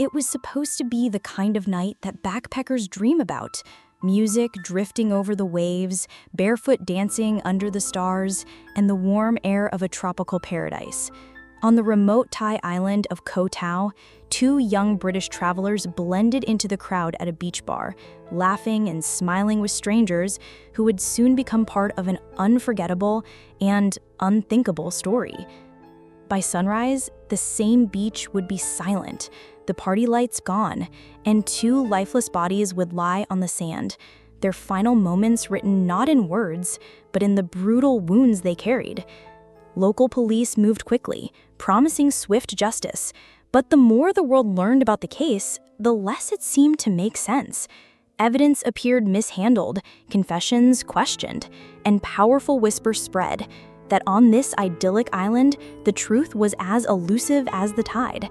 It was supposed to be the kind of night that backpackers dream about. Music drifting over the waves, barefoot dancing under the stars, and the warm air of a tropical paradise. On the remote Thai island of Koh Tao, two young British travelers blended into the crowd at a beach bar, laughing and smiling with strangers who would soon become part of an unforgettable and unthinkable story. By sunrise, the same beach would be silent, the party lights gone, and two lifeless bodies would lie on the sand, their final moments written not in words, but in the brutal wounds they carried. Local police moved quickly, promising swift justice, but the more the world learned about the case, the less it seemed to make sense. Evidence appeared mishandled, confessions questioned, and powerful whispers spread that on this idyllic island, the truth was as elusive as the tide.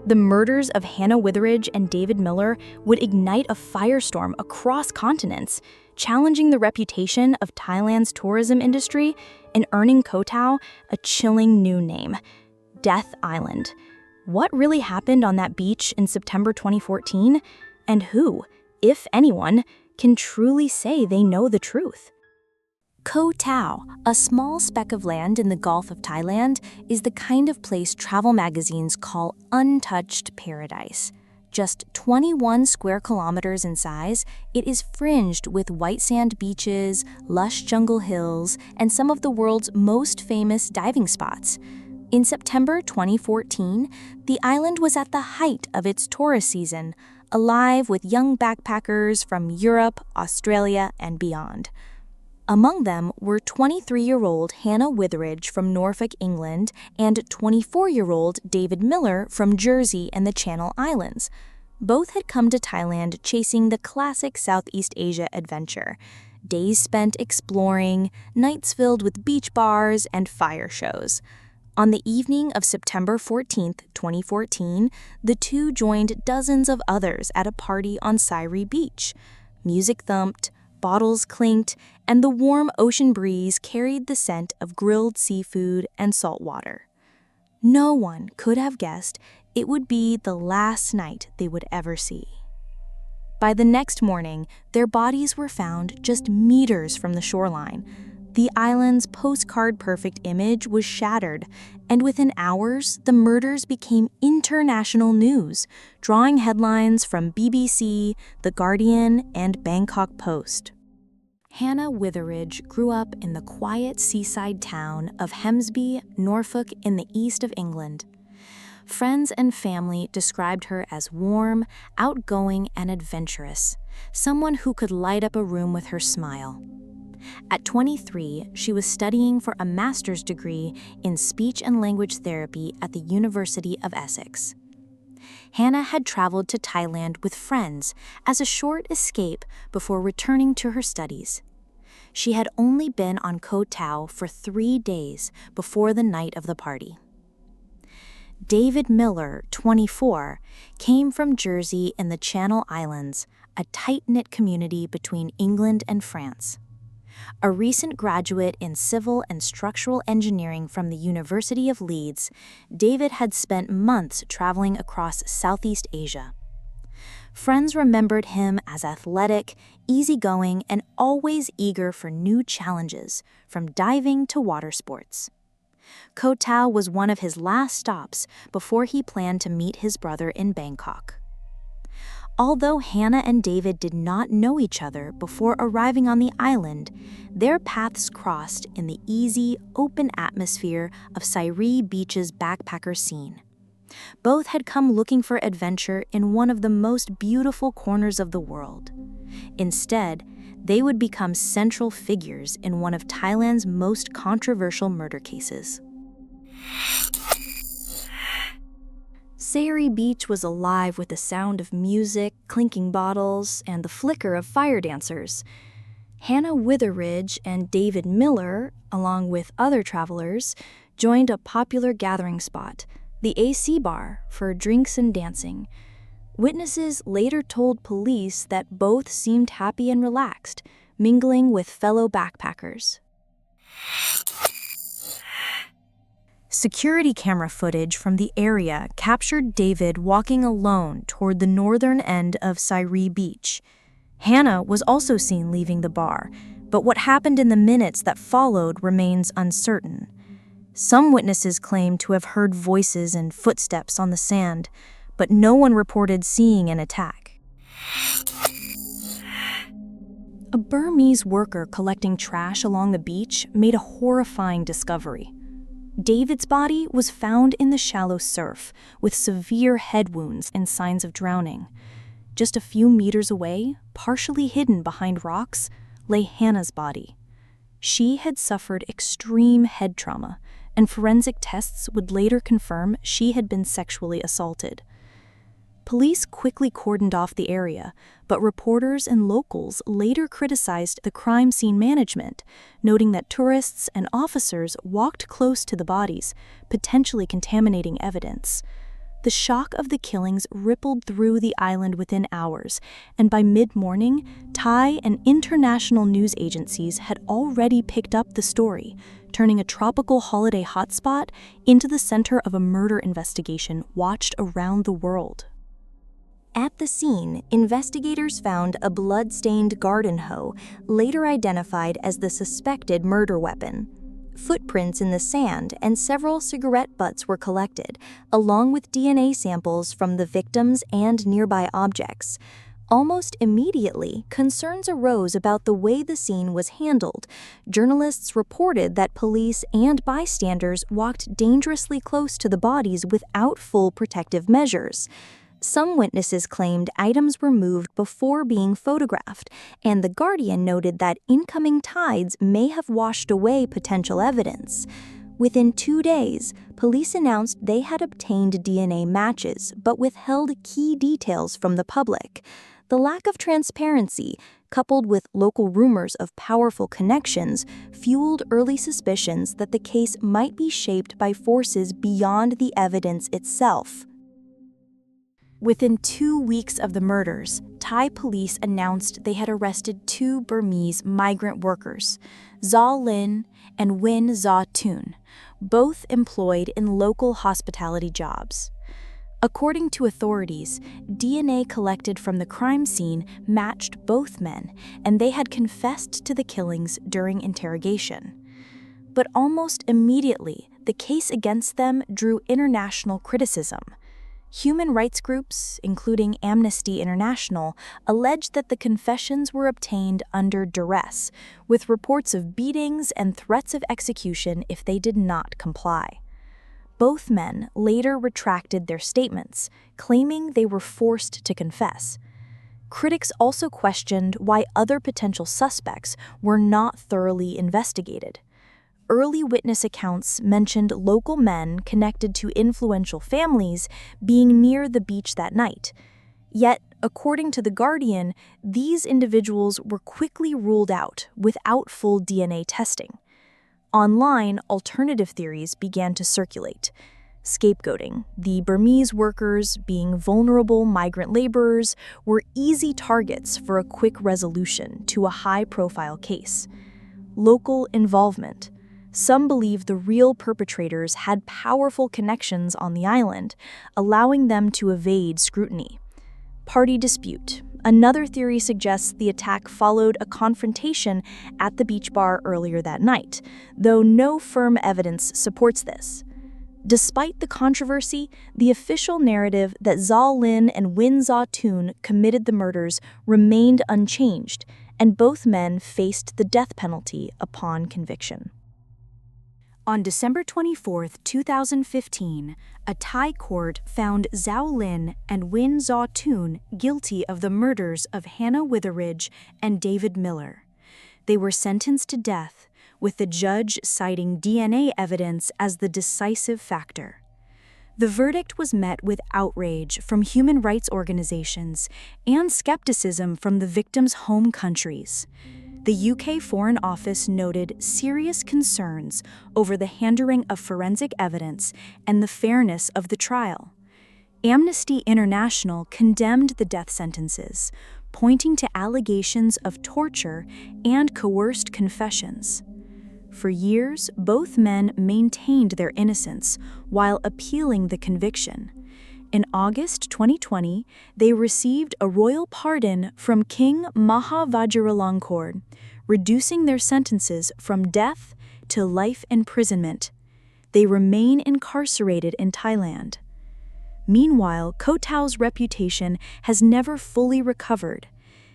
The murders of Hannah Witheridge and David Miller would ignite a firestorm across continents, challenging the reputation of Thailand's tourism industry and earning Koh Tao a chilling new name, Death Island. What really happened on that beach in September 2014? And who, if anyone, can truly say they know the truth? Koh Tao, a small speck of land in the Gulf of Thailand, is the kind of place travel magazines call untouched paradise. Just 21 square kilometers in size, it is fringed with white sand beaches, lush jungle hills, and some of the world's most famous diving spots. In September 2014, the island was at the height of its tourist season, alive with young backpackers from Europe, Australia, and beyond. Among them were 23-year-old Hannah Witheridge from Norfolk, England, and 24-year-old David Miller from Jersey and the Channel Islands. Both had come to Thailand chasing the classic Southeast Asia adventure. Days spent exploring, nights filled with beach bars and fire shows. On the evening of September 14, 2014, the two joined dozens of others at a party on Sairi Beach. Music thumped, bottles clinked, and the warm ocean breeze carried the scent of grilled seafood and salt water. No one could have guessed it would be the last night they would ever see. By the next morning, their bodies were found just meters from the shoreline. The island's postcard-perfect image was shattered, and within hours, the murders became international news, drawing headlines from BBC, The Guardian, and Bangkok Post. Hannah Witheridge grew up in the quiet seaside town of Hemsby, Norfolk, in the east of England. Friends and family described her as warm, outgoing, and adventurous, someone who could light up a room with her smile. At 23, she was studying for a master's degree in speech and language therapy at the University of Essex. Hannah had traveled to Thailand with friends as a short escape before returning to her studies. She had only been on Koh Tao for 3 days before the night of the party. David Miller, 24, came from Jersey in the Channel Islands, a tight-knit community between England and France. A recent graduate in civil and structural engineering from the University of Leeds, David had spent months traveling across Southeast Asia. Friends remembered him as athletic, easygoing, and always eager for new challenges, from diving to water sports. Koh Tao was one of his last stops before he planned to meet his brother in Bangkok. Although Hannah and David did not know each other before arriving on the island, their paths crossed in the easy, open atmosphere of Sairi Beach's backpacker scene. Both had come looking for adventure in one of the most beautiful corners of the world. Instead, they would become central figures in one of Thailand's most controversial murder cases. Sairi Beach was alive with the sound of music, clinking bottles, and the flicker of fire dancers. Hannah Witheridge and David Miller, along with other travelers, joined a popular gathering spot, the AC Bar, for drinks and dancing. Witnesses later told police that both seemed happy and relaxed, mingling with fellow backpackers. Security camera footage from the area captured David walking alone toward the northern end of Syrie Beach. Hannah was also seen leaving the bar, but what happened in the minutes that followed remains uncertain. Some witnesses claim to have heard voices and footsteps on the sand, but no one reported seeing an attack. A Burmese worker collecting trash along the beach made a horrifying discovery. David's body was found in the shallow surf, with severe head wounds and signs of drowning. Just a few meters away, partially hidden behind rocks, lay Hannah's body. She had suffered extreme head trauma, and forensic tests would later confirm she had been sexually assaulted. Police quickly cordoned off the area, but reporters and locals later criticized the crime scene management, noting that tourists and officers walked close to the bodies, potentially contaminating evidence. The shock of the killings rippled through the island within hours, and by mid-morning, Thai and international news agencies had already picked up the story, turning a tropical holiday hotspot into the center of a murder investigation watched around the world. At the scene, investigators found a blood-stained garden hoe, later identified as the suspected murder weapon. Footprints in the sand and several cigarette butts were collected, along with DNA samples from the victims and nearby objects. Almost immediately, concerns arose about the way the scene was handled. Journalists reported that police and bystanders walked dangerously close to the bodies without full protective measures. Some witnesses claimed items were moved before being photographed, and The Guardian noted that incoming tides may have washed away potential evidence. Within 2 days, police announced they had obtained DNA matches but withheld key details from the public. The lack of transparency, coupled with local rumors of powerful connections, fueled early suspicions that the case might be shaped by forces beyond the evidence itself. Within 2 weeks of the murders, Thai police announced they had arrested 2 Burmese migrant workers, Zaw Lin and Win Zaw Tun, both employed in local hospitality jobs. According to authorities, DNA collected from the crime scene matched both men, and they had confessed to the killings during interrogation. But almost immediately, the case against them drew international criticism. Human rights groups, including Amnesty International, alleged that the confessions were obtained under duress, with reports of beatings and threats of execution if they did not comply. Both men later retracted their statements, claiming they were forced to confess. Critics also questioned why other potential suspects were not thoroughly investigated. Early witness accounts mentioned local men connected to influential families being near the beach that night. Yet, according to The Guardian, these individuals were quickly ruled out without full DNA testing. Online, alternative theories began to circulate. Scapegoating, the Burmese workers, being vulnerable migrant laborers, were easy targets for a quick resolution to a high-profile case. Local involvement. Some believe the real perpetrators had powerful connections on the island, allowing them to evade scrutiny. Party dispute. Another theory suggests the attack followed a confrontation at the beach bar earlier that night, though no firm evidence supports this. Despite the controversy, the official narrative that Zaw Lin and Win Zaw Tun committed the murders remained unchanged, and both men faced the death penalty upon conviction. On December 24, 2015, a Thai court found Zaw Lin and Win Zaw Tun guilty of the murders of Hannah Witheridge and David Miller. They were sentenced to death, with the judge citing DNA evidence as the decisive factor. The verdict was met with outrage from human rights organizations and skepticism from the victims' home countries. The UK Foreign Office noted serious concerns over the handling of forensic evidence and the fairness of the trial. Amnesty International condemned the death sentences, pointing to allegations of torture and coerced confessions. For years, both men maintained their innocence while appealing the conviction. In August 2020, they received a royal pardon from King Maha Vajiralongkorn, reducing their sentences from death to life imprisonment. They remain incarcerated in Thailand. Meanwhile, Koh Tao's reputation has never fully recovered.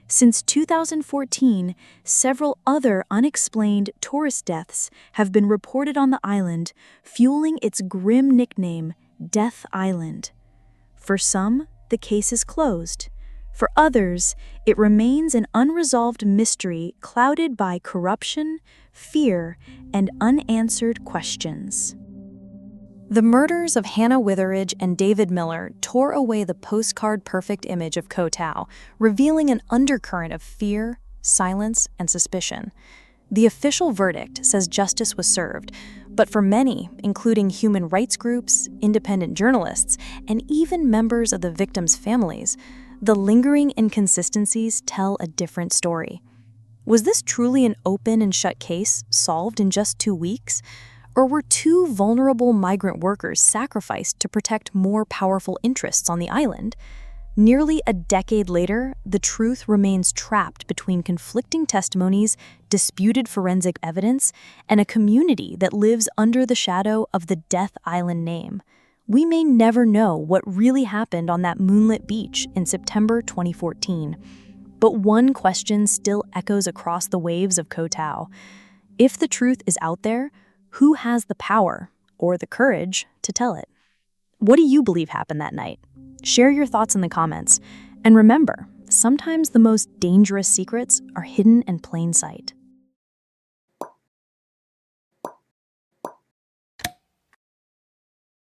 Since 2014, several other unexplained tourist deaths have been reported on the island, fueling its grim nickname, Death Island. For some, the case is closed. For others, it remains an unresolved mystery clouded by corruption, fear, and unanswered questions. The murders of Hannah Witheridge and David Miller tore away the postcard-perfect image of Koh Tao, revealing an undercurrent of fear, silence, and suspicion. The official verdict says justice was served, but for many, including human rights groups, independent journalists, and even members of the victims' families, the lingering inconsistencies tell a different story. Was this truly an open and shut case, solved in just 2 weeks? Or were two vulnerable migrant workers sacrificed to protect more powerful interests on the island? Nearly a decade later, the truth remains trapped between conflicting testimonies, disputed forensic evidence, and a community that lives under the shadow of the Death Island name. We may never know what really happened on that moonlit beach in September 2014. But one question still echoes across the waves of Koh Tao. If the truth is out there, who has the power or the courage to tell it? What do you believe happened that night? Share your thoughts in the comments. And remember, sometimes the most dangerous secrets are hidden in plain sight.